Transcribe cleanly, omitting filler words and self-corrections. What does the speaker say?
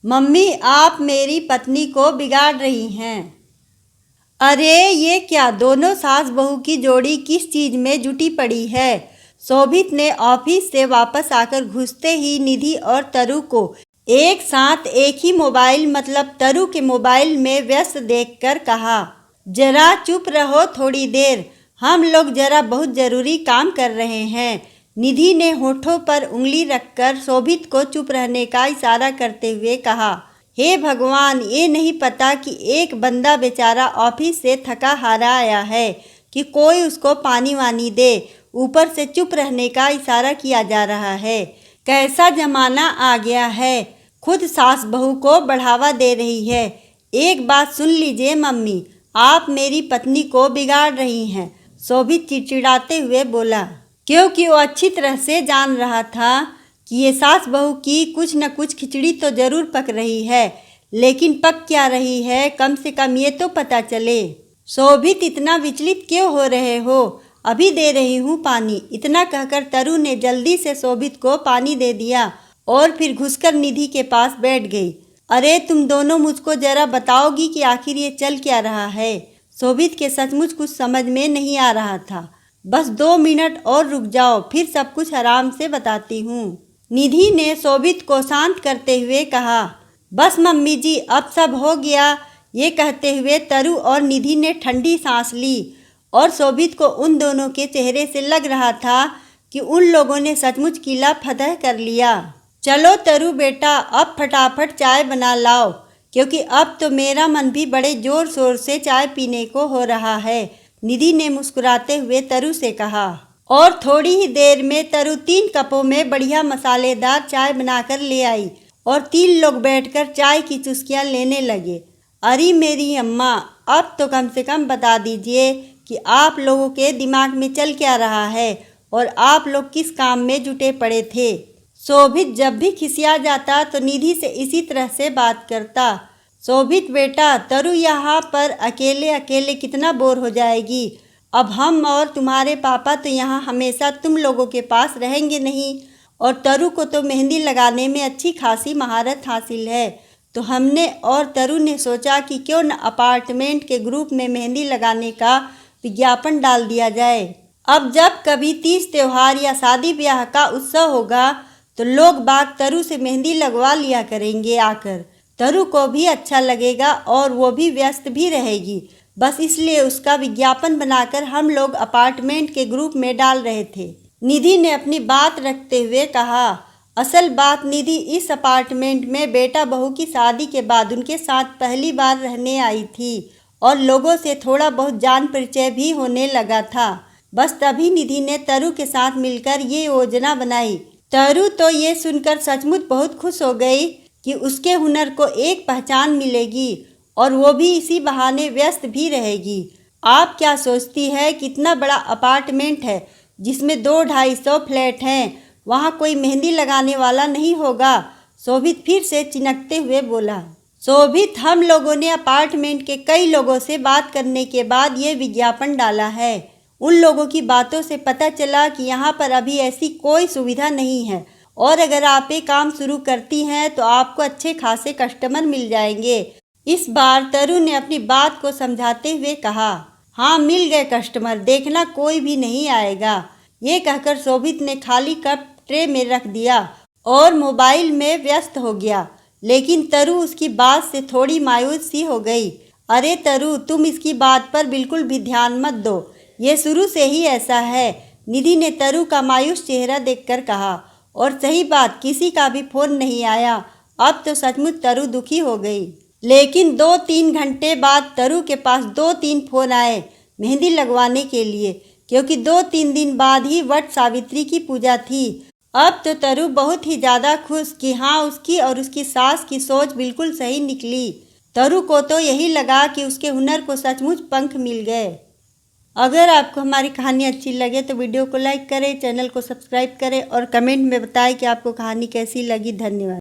Mummy, आप मेरी पत्नी को बिगाड़ रही हैं। अरे ये क्या, दोनों सास बहू की जोड़ी किस चीज में जुटी पड़ी है। शोभित ने ऑफिस से वापस आकर घुसते ही निधि और तरु को एक साथ एक ही मोबाइल मतलब तरु के मोबाइल में व्यस्त देखकर कहा, जरा चुप रहो थोड़ी देर, हम लोग जरा बहुत जरूरी काम कर रहे हैं। निधि ने होठों पर उंगली रखकर शोभित को चुप रहने का इशारा करते हुए कहा, हे भगवान, ये नहीं पता कि एक बंदा बेचारा ऑफिस से थका हारा आया है कि कोई उसको पानी वानी दे, ऊपर से चुप रहने का इशारा किया जा रहा है। कैसा जमाना आ गया है, खुद सास बहू को बढ़ावा दे रही है। एक बात सुन लीजिए मम्मी, आप मेरी पत्नी को बिगाड़ रही हैं। शोभित चिड़चिड़ाते हुए बोला, क्योंकि वो अच्छी तरह से जान रहा था कि ये सास बहू की कुछ न कुछ खिचड़ी तो जरूर पक रही है, लेकिन पक क्या रही है कम से कम ये तो पता चले। शोभित, इतना विचलित क्यों हो रहे हो, अभी दे रही हूँ पानी। इतना कहकर तरु ने जल्दी से शोभित को पानी दे दिया और फिर घुसकर निधि के पास बैठ गई। अरे तुम दोनों मुझको जरा बताओगी कि आखिर ये चल क्या रहा है। शोभित के सचमुच कुछ समझ में नहीं आ रहा था। बस 2 मिनट और रुक जाओ, फिर सब कुछ आराम से बताती हूँ। निधि ने शोभित को शांत करते हुए कहा, बस मम्मी जी, अब सब हो गया। ये कहते हुए तरु और निधि ने ठंडी सांस ली और शोभित को उन दोनों के चेहरे से लग रहा था कि उन लोगों ने सचमुच किला फतह कर लिया। चलो तरु बेटा, अब फटाफट चाय बना लाओ, क्योंकि अब तो मेरा मन भी बड़े जोर शोर से चाय पीने को हो रहा है। निधि ने मुस्कुराते हुए तरु से कहा और थोड़ी ही देर में तरु 3 कपों में बढ़िया मसालेदार चाय बनाकर ले आई और 3 लोग बैठकर चाय की चुस्कियां लेने लगे। अरे मेरी अम्मा, अब तो कम से कम बता दीजिए कि आप लोगों के दिमाग में चल क्या रहा है और आप लोग किस काम में जुटे पड़े थे। शोभित जब भी खिसिया जाता तो निधि से इसी तरह से बात करता। शोभित बेटा, तरु यहाँ पर अकेले अकेले कितना बोर हो जाएगी। अब हम और तुम्हारे पापा तो यहाँ हमेशा तुम लोगों के पास रहेंगे नहीं, और तरु को तो मेहंदी लगाने में अच्छी खासी महारत हासिल है। तो हमने और तरु ने सोचा कि क्यों न अपार्टमेंट के ग्रुप में मेहंदी लगाने का विज्ञापन डाल दिया जाए। अब जब कभी तीज त्योहार या शादी ब्याह का उत्सव होगा तो लोग बाग तरु से मेहंदी लगवा लिया करेंगे आकर। तरु को भी अच्छा लगेगा और वो भी व्यस्त भी रहेगी। बस इसलिए उसका विज्ञापन बनाकर हम लोग अपार्टमेंट के ग्रुप में डाल रहे थे। निधि ने अपनी बात रखते हुए कहा, असल बात निधि, इस अपार्टमेंट में बेटा बहू की शादी के बाद उनके साथ पहली बार रहने आई थी और लोगों से थोड़ा बहुत जान परिचय भी होने लगा था। बस तभी निधि ने तरु के साथ मिलकर ये योजना बनाई। तरु तो ये सुनकर सचमुच बहुत खुश हो गई कि उसके हुनर को एक पहचान मिलेगी और वो भी इसी बहाने व्यस्त भी रहेगी। आप क्या सोचती है, कितना बड़ा अपार्टमेंट है जिसमें 200-250 फ्लैट हैं, वहाँ कोई मेहंदी लगाने वाला नहीं होगा। शोभित फिर से चिनकते हुए बोला। शोभित, हम लोगों ने अपार्टमेंट के कई लोगों से बात करने के बाद ये विज्ञापन डाला है। उन लोगों की बातों से पता चला कि यहाँ पर अभी ऐसी कोई सुविधा नहीं है और अगर आप ये काम शुरू करती हैं तो आपको अच्छे खासे कस्टमर मिल जाएंगे। इस बार तरु ने अपनी बात को समझाते हुए कहा, हाँ मिल गए कस्टमर, देखना कोई भी नहीं आएगा। ये कहकर शोभित ने खाली कप ट्रे में रख दिया और मोबाइल में व्यस्त हो गया। लेकिन तरु उसकी बात से थोड़ी मायूस सी हो गई। अरे तरु, तुम इसकी बात पर बिल्कुल भी ध्यान मत दो, ये शुरू से ही ऐसा है। निधि ने तरु का मायूस चेहरा देखकर कहा। और सही बात, किसी का भी फोन नहीं आया। अब तो सचमुच तरु दुखी हो गई। लेकिन 2-3 घंटे बाद तरु के पास 2-3 फोन आए मेहंदी लगवाने के लिए, क्योंकि 2-3 दिन बाद ही वट सावित्री की पूजा थी। अब तो तरु बहुत ही ज़्यादा खुश कि हाँ, उसकी और उसकी सास की सोच बिल्कुल सही निकली। तरु को तो यही लगा कि उसके हुनर को सचमुच पंख मिल गए। अगर आपको हमारी कहानी अच्छी लगे तो वीडियो को लाइक करें, चैनल को सब्सक्राइब करें और कमेंट में बताएं कि आपको कहानी कैसी लगी। धन्यवाद।